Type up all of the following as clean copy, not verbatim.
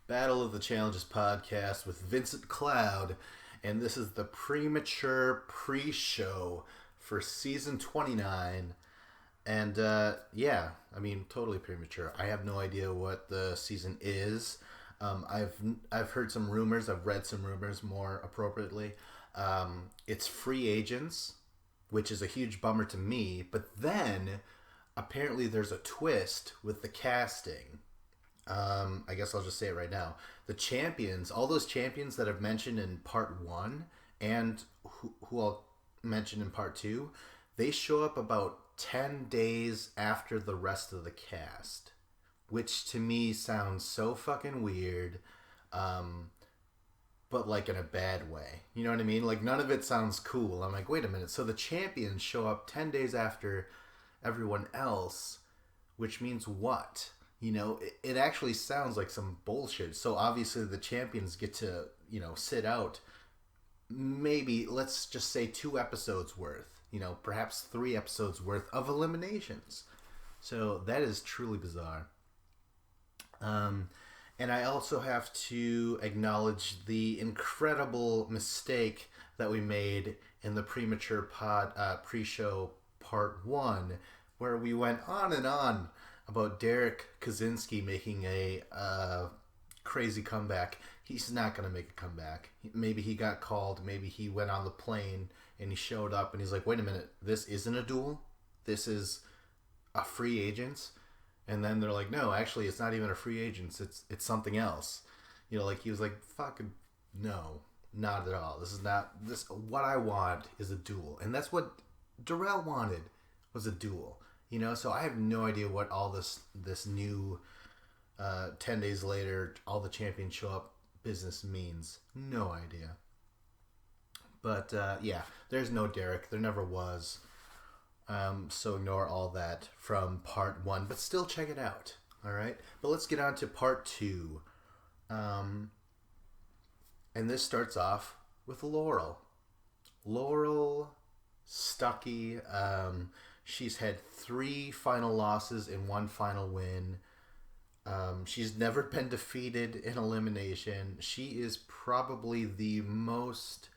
Battle of the Challenges podcast with Vincent Cloud, and this is the Premature Pre-show for season 29. And totally premature. I have no idea what the season is. I've heard some rumors. I've read some rumors more appropriately. It's free agents, which is a huge bummer to me. But then apparently there's a twist with the casting. I guess I'll just say it right now. The champions, all those champions that I've mentioned in part 1 and who I'll mention in part 2, they show up about 10 days after the rest of the cast, which to me sounds so fucking weird, but like in a bad way. You know what I mean? Like none of it sounds cool. I'm like, wait a minute. So the champions show up 10 days after everyone else, which means what? You know, it actually sounds like some bullshit. So obviously the champions get to, sit out maybe, let's just say 2 episodes worth, perhaps 3 episodes worth of eliminations. So that is truly bizarre. And I also have to acknowledge the incredible mistake that we made in the Premature Pre-show part 1, where we went on and on about Derek Kaczynski making a crazy comeback. He's not going to make a comeback. Maybe he got called. Maybe he went on the plane and he showed up and he's like, wait a minute, this isn't a duel? This is a free agents? And then they're like, no, actually, it's not even a free agents. It's something else. He was like, fucking no, not at all. This is not this. What I want is a duel, and that's what Darrell wanted, was a duel. So I have no idea what all this new 10 days later, all the champions show up business means. No idea. But there's no Derek. There never was. So ignore all that from part 1, but still check it out. All right. But let's get on to part 2. And this starts off with Laurel. Laurel Stuckey. She's had 3 final losses and 1 final win. She's never been defeated in elimination. She is probably the most...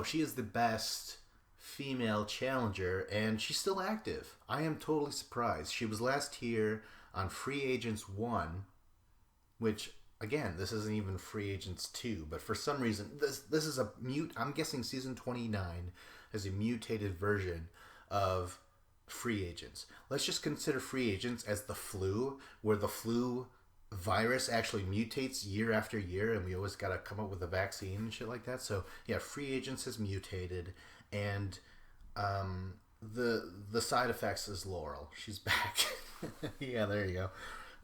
she is the best female challenger, and she's still active. I am totally surprised. She was last here on Free Agents 1, which, again, this isn't even Free Agents 2, but for some reason, this is I'm guessing season 29 is a mutated version of Free Agents. Let's just consider Free Agents as the flu, where the flu virus actually mutates year after year, and we always got to come up with a vaccine and shit like that. So yeah, Free Agents has mutated, and the side effects is Laurel. She's back. Yeah, there you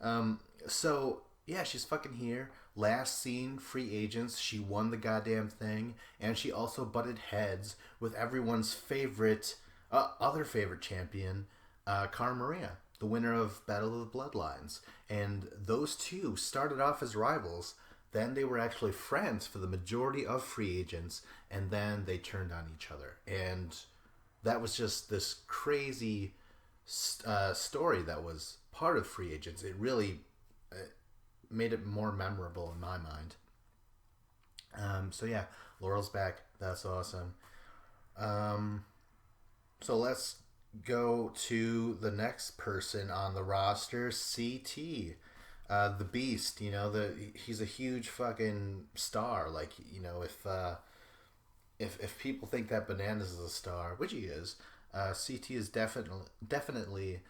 go. So yeah, she's fucking here. Last seen Free Agents, she won the goddamn thing, and she also butted heads with everyone's favorite other favorite champion, Cara Maria, the winner of Battle of the Bloodlines. And those two started off as rivals. Then they were actually friends for the majority of Free Agents, and then they turned on each other. And that was just this crazy story that was part of Free Agents. It really made it more memorable in my mind. So yeah, Laurel's back. That's awesome. So let's go to the next person on the roster, CT, the Beast. He's a huge fucking star. Like, if people think that Bananas is a star, which he is, CT is definitely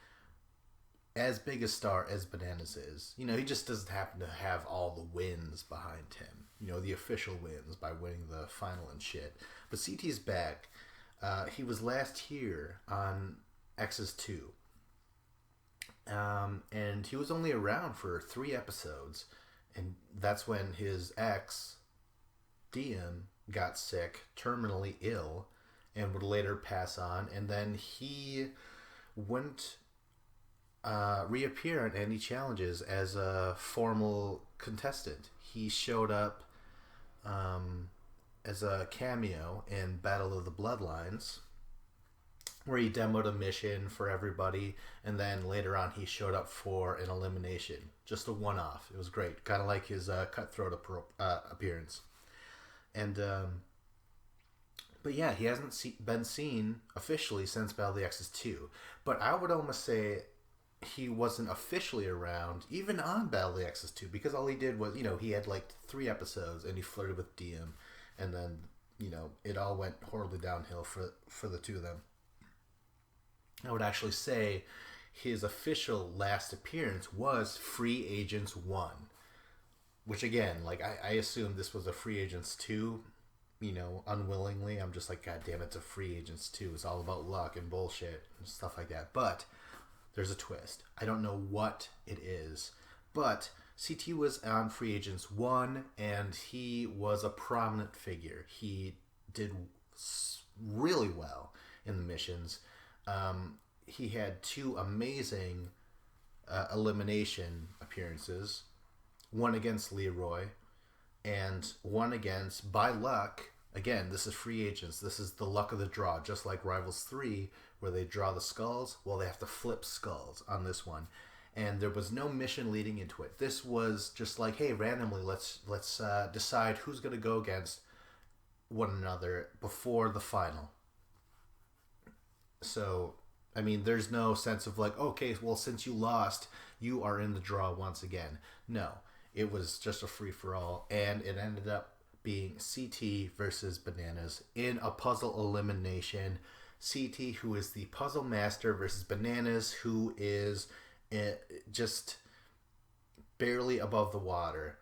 as big a star as Bananas is. He just doesn't happen to have all the wins behind him. The official wins by winning the final and shit. But CT's back. He was last here on X's 2. And he was only around for 3 episodes. And that's when his ex, DM, got sick, terminally ill, and would later pass on. And then he wouldn't reappear on any challenges as a formal contestant. He showed up as a cameo in Battle of the Bloodlines, where he demoed a mission for everybody, and then later on he showed up for an elimination, just a one-off. It was great, kind of like his Cutthroat appearance. And but yeah, he hasn't been seen officially since Battle of the Exes 2. But I would almost say he wasn't officially around even on Battle of the Exes 2, because all he did was, he had like 3 episodes and he flirted with Diem, and then it all went horribly downhill for the two of them. I would actually say his official last appearance was Free Agents 1, which again, like I assumed this was a Free Agents 2, unwillingly. I'm just like, God damn, it's a Free Agents 2. It's all about luck and bullshit and stuff like that. But there's a twist. I don't know what it is, but CT was on Free Agents 1, and he was a prominent figure. He did really well in the missions. He had 2 amazing elimination appearances. One against Leroy, and one against, by luck, again, this is Free Agents. This is the luck of the draw, just like Rivals 3, where they draw the skulls. Well, they have to flip skulls on this one. And there was no mission leading into it. This was just like, hey, randomly, let's decide who's going to go against one another before the final. So, I mean, there's no sense of like, okay, well, since you lost, you are in the draw once again. No, it was just a free-for-all, and it ended up being CT versus Bananas in a puzzle elimination. CT, who is the puzzle master, versus Bananas, who is just barely above the water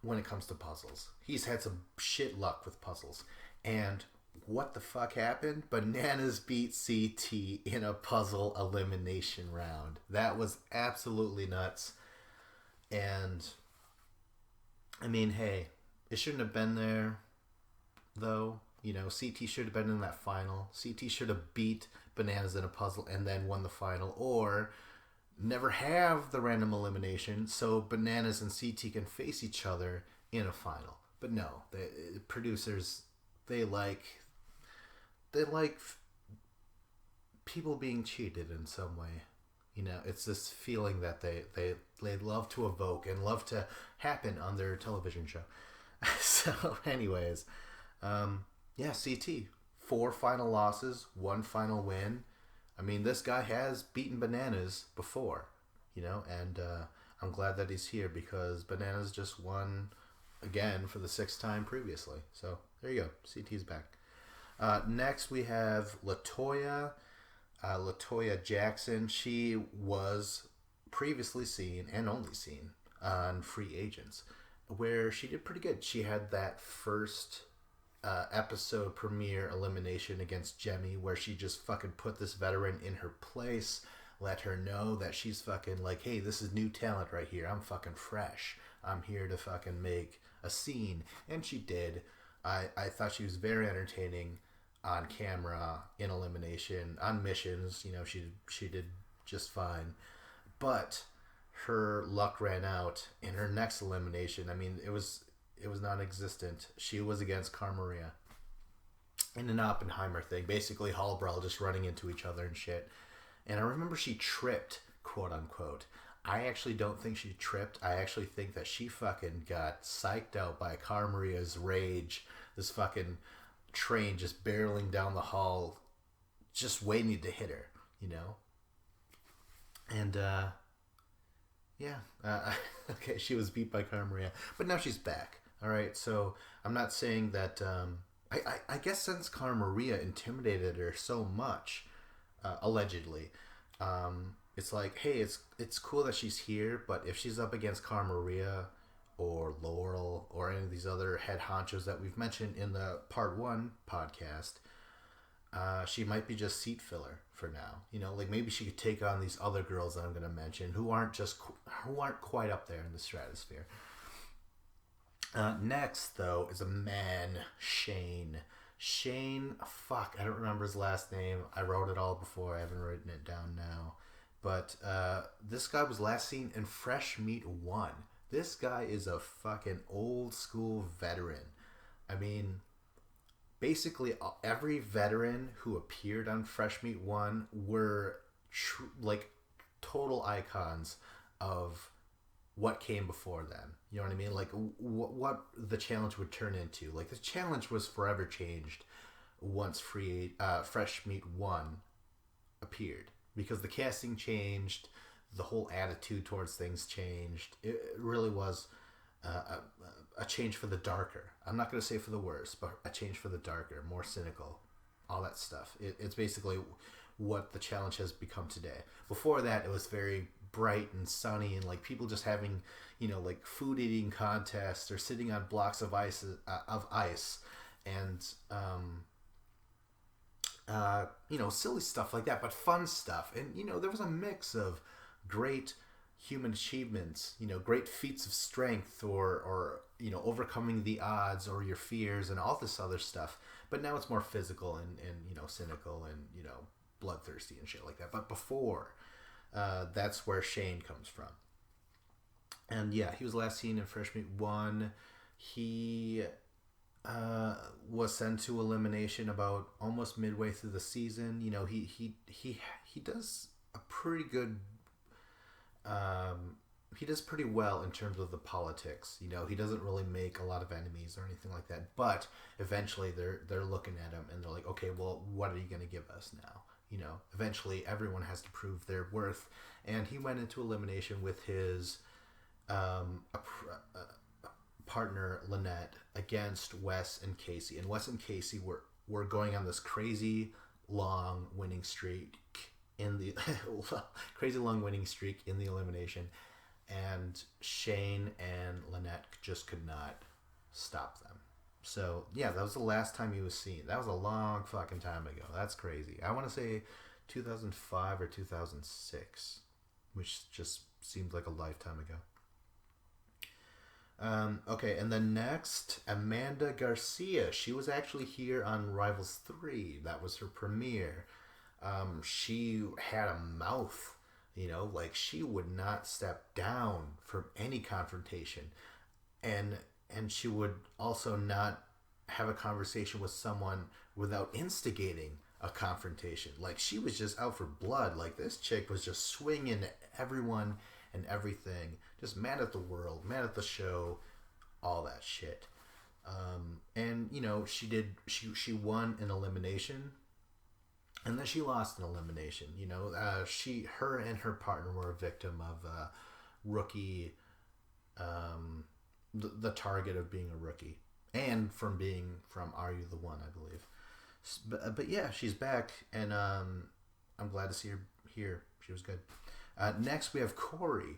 when it comes to puzzles. He's had some shit luck with puzzles. And what the fuck happened? Bananas beat CT in a puzzle elimination round. That was absolutely nuts. And I mean, hey, it shouldn't have been there, though. CT should have been in that final. CT should have beat Bananas in a puzzle and then won the final, or never have the random elimination so Bananas and CT can face each other in a final. But no, the producers, they like people being cheated in some way. It's this feeling that they love to evoke and love to happen on their television show. So anyways, CT, 4 final losses, 1 final win. I mean, this guy has beaten Bananas before, and I'm glad that he's here, because Bananas just won again for the 6th time previously. So there you go. CT's back. Next we have Latoya Jackson. She was previously seen and only seen on Free Agents, where she did pretty good. She had that first episode premiere elimination against Jemmy, where she just fucking put this veteran in her place, let her know that she's fucking like, hey, this is new talent right here. I'm fucking fresh. I'm here to fucking make a scene. And she did. I thought she was very entertaining on camera, in elimination, on missions. She did just fine. But her luck ran out in her next elimination. I mean, it was non-existent. She was against Carmaria in an Oppenheimer thing, basically Hallbrawl just running into each other and shit. And I remember she tripped, quote unquote. I actually don't think she tripped. I actually think that she fucking got psyched out by Carmaria's rage. This fucking train just barreling down the hall, just waiting to hit her, And okay, she was beat by Carmaria, but now she's back. All right, so I'm not saying that. I guess since Carmaria intimidated her so much, allegedly, it's like, hey, it's cool that she's here, but if she's up against Carmaria or Laurel or any of these other head honchos that we've mentioned in the Part 1 podcast, she might be just seat filler for now. Like maybe she could take on these other girls that I'm going to mention who aren't quite up there in the stratosphere. Next, though, is a man, Shane. Fuck, I don't remember his last name. I wrote it all before. I haven't written it down now. But this guy was last seen in Fresh Meat 1. This guy is a fucking old school veteran. I mean, basically every veteran who appeared on Fresh Meat 1 were like total icons of what came before them. You know what I mean? Like what the challenge would turn into. Like the challenge was forever changed once Fresh Meat 1 appeared, because the casting changed, the whole attitude towards things changed. It really was a change for the darker. I'm not going to say for the worse, but a change for the darker, more cynical, all that stuff. It's basically what the challenge has become today. Before that, it was very bright and sunny, and like people just having, like food eating contests or sitting on blocks of ice, and silly stuff like that, but fun stuff. And there was a mix of great human achievements, great feats of strength, or overcoming the odds or your fears and all this other stuff. But now it's more physical and cynical and bloodthirsty and shit like that. But before, that's where Shane comes from. And yeah, he was last seen in Fresh Meat 1. He was sent to elimination about almost midway through the season. He does a pretty good. He does pretty well in terms of the politics. He doesn't really make a lot of enemies or anything like that. But eventually, they're looking at him and they're like, okay, well, what are you going to give us now? Eventually, everyone has to prove their worth. And he went into elimination with his partner Lynette against Wes and Casey. And Wes and Casey were going on this crazy long winning streak in the elimination, and Shane and Lynette just could not stop them. So yeah, that was the last time he was seen. That was a long fucking time ago. That's crazy. I want to say 2005 or 2006, which just seems like a lifetime ago. Okay, and then next, Amanda Garcia. She was actually here on Rivals 3. That was her premiere. She had a mouth, like she would not step down from any confrontation. And she would also not have a conversation with someone without instigating a confrontation. Like she was just out for blood. Like this chick was just swinging at everyone and everything, just mad at the world, mad at the show, all that shit. And she won an elimination, and then she lost an elimination. Her and her partner were a victim of rookie, the target of being a rookie, and from Are You the One, I believe. But yeah, she's back, and I'm glad to see her here. She was good. Next, we have Corey.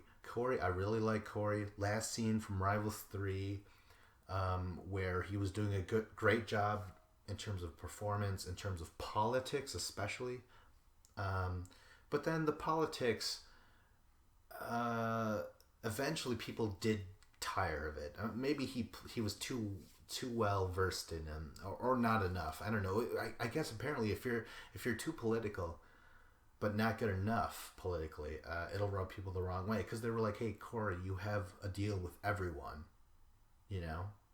I really like Corey. Last seen from Rivals 3, where he was doing a great job in terms of performance, in terms of politics especially. But then the politics, eventually people did tire of it. Maybe he was too well versed in them, or not enough. I don't know. I guess apparently if you're too political but not good enough politically, it'll rub people the wrong way, because they were like, hey, Corey, you have a deal with everyone,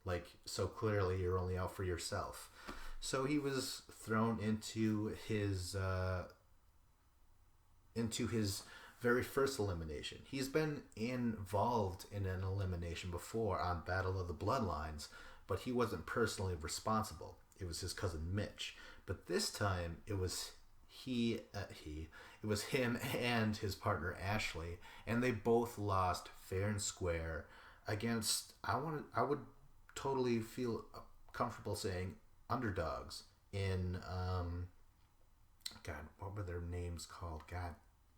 like, so clearly you're only out for yourself. So he was thrown into his very first elimination. He's been involved in an elimination before on Battle of the Bloodlines, but he wasn't personally responsible. It was his cousin Mitch. But this time it was it was him and his partner Ashley, and they both lost fair and square against, I would totally feel comfortable saying, underdogs in God, what were their names called? God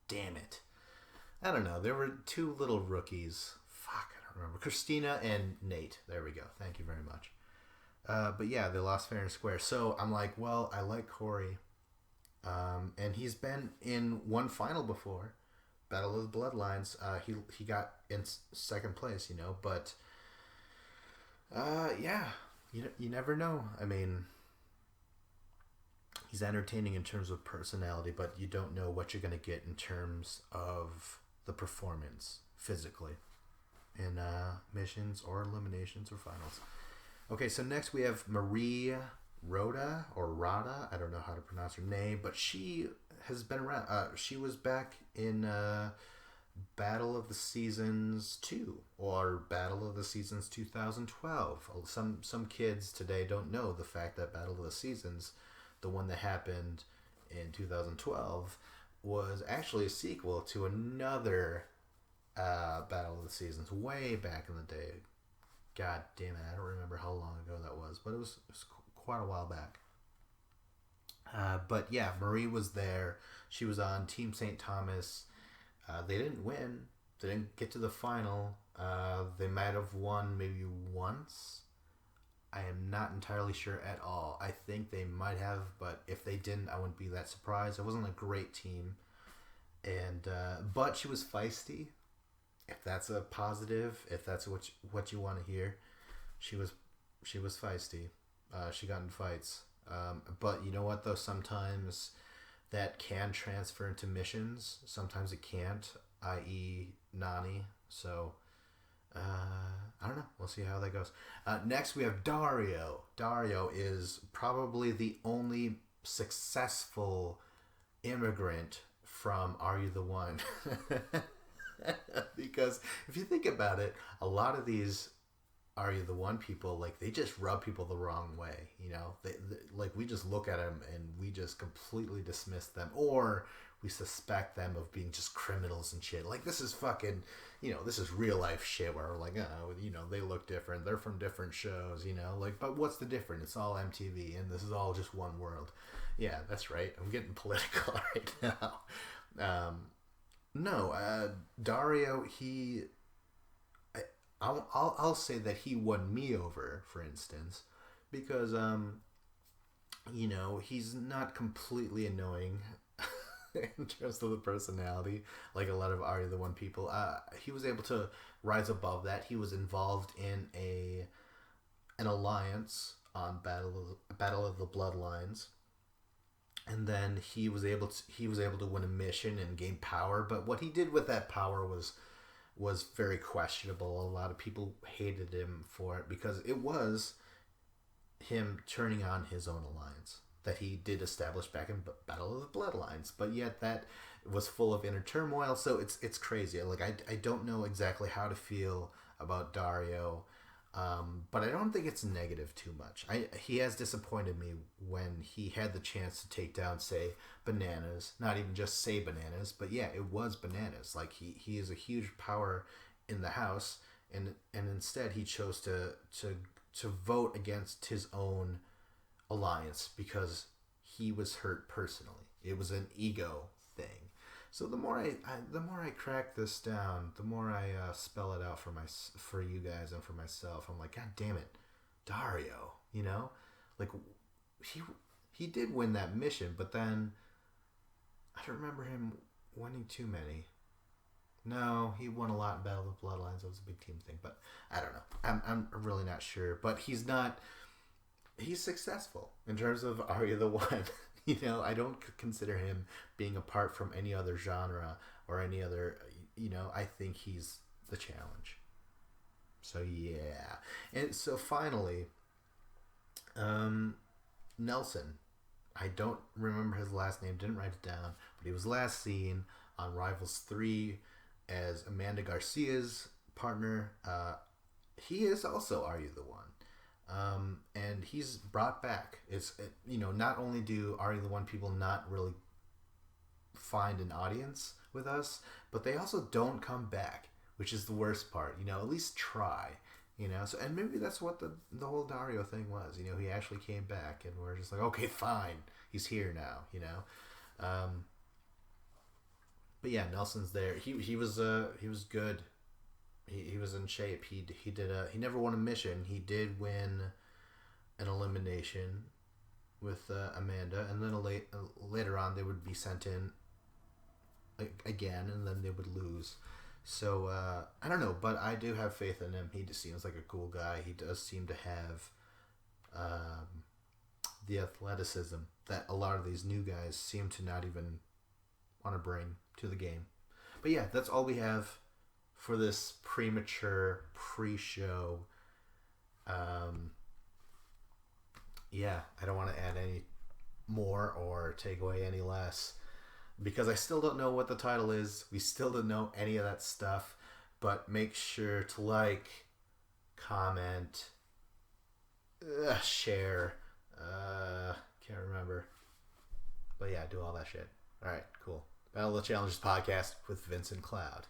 damn it. I don't know. There were two little rookies. Fuck, I don't remember. Christina and Nate. There we go. Thank you very much. But yeah, they lost fair and square. So I'm like, well, I like Corey. And he's been in one final before, Battle of the Bloodlines. He got in second place, but yeah, you never know. I mean, he's entertaining in terms of personality, but you don't know what you're going to get in terms of the performance physically in missions or eliminations or finals. Okay, so next we have Marie Rhoda or Rada. I don't know how to pronounce her name, but she has been around. She was back in Battle of the Seasons 2 or Battle of the Seasons 2012. Some kids today don't know the fact that Battle of the Seasons, the one that happened in 2012, was actually a sequel to another Battle of the Seasons way back in the day. God damn it, I don't remember how long ago that was, but it was quite a while back. But yeah, Marie was there. She was on Team St. Thomas. They didn't win. They didn't get to the final. They might have won maybe once. I am not entirely sure at all. I think they might have, but if they didn't, I wouldn't be that surprised. It wasn't a great team, and but she was feisty. If that's a positive, if that's what you want to hear, she was feisty. She got in fights. But you know what though? Sometimes that can transfer into missions. Sometimes it can't, i.e. Nani. So, I don't know. We'll see how that goes. Next, we have Dario. Dario is probably the only successful immigrant from Are You the One? Because if you think about it, a lot of these Are You the One people, like, they just rub people the wrong way, you know? They, like, we just look at them and we just completely dismiss them, or we suspect them of being just criminals and shit. Like, this is fucking, you know, this is real life shit where we're like, oh, you know, they look different, they're from different shows, you know? Like, but what's the difference? It's all MTV and this is all just one world. Yeah, that's right. I'm getting political right now. No, Dario, I'll say that he won me over, for instance, because you know, he's not completely annoying in terms of the personality, like a lot of Are You the One people. He was able to rise above that. He was involved in an alliance on Battle of the Bloodlines. And then he was able to win a mission and gain power, but what he did with that power was very questionable. A lot of people hated him for it because it was him turning on his own alliance that he did establish back in Battle of the Bloodlines, but yet that was full of inner turmoil. So it's crazy. Like, I don't know exactly how to feel about Dario. But I don't think it's negative too much. He has disappointed me when he had the chance to take down, say, Bananas. Not even just say Bananas, but yeah, it was Bananas. Like, he is a huge power in the house, and instead he chose to vote against his own alliance because he was hurt personally. It was an ego thing. So the more I crack this down, the more I spell it out for you guys and for myself. I'm like, God damn it, Dario. You know, like he did win that mission, but then I don't remember him winning too many. No, he won a lot in Battle of the Bloodlines. It was a big team thing, but I don't know. I'm really not sure. But he's not. He's successful in terms of Are You the One? You know, I don't consider him being apart from any other genre or any other, you know, I think he's the challenge. So, yeah. And so, finally, Nelson. I don't remember his last name, didn't write it down, but he was last seen on Rivals 3 as Amanda Garcia's partner. He is also Are You the One? And he's brought back. You know, not only do Are You the One people not really find an audience with us, but they also don't come back, which is the worst part. You know, at least try. You know, so, and maybe that's what the whole Dario thing was. You know, he actually came back, and we're just like, okay, fine, he's here now. You know, but yeah, Nelson's there. He was good. He was in shape. He never won a mission. He did win an elimination with Amanda, and then later on they would be sent in again, and then they would lose. So I don't know, but I do have faith in him. He just seems like a cool guy. He does seem to have the athleticism that a lot of these new guys seem to not even want to bring to the game. But yeah, that's all we have for this premature pre-show yeah, I don't want to add any more or take away any less because I still don't know what the title is. We still don't know any of that stuff. But make sure to like, comment, share. Can't remember. But yeah, do all that shit. All right, cool. Battle of the Challenges podcast with Vincent Cloud.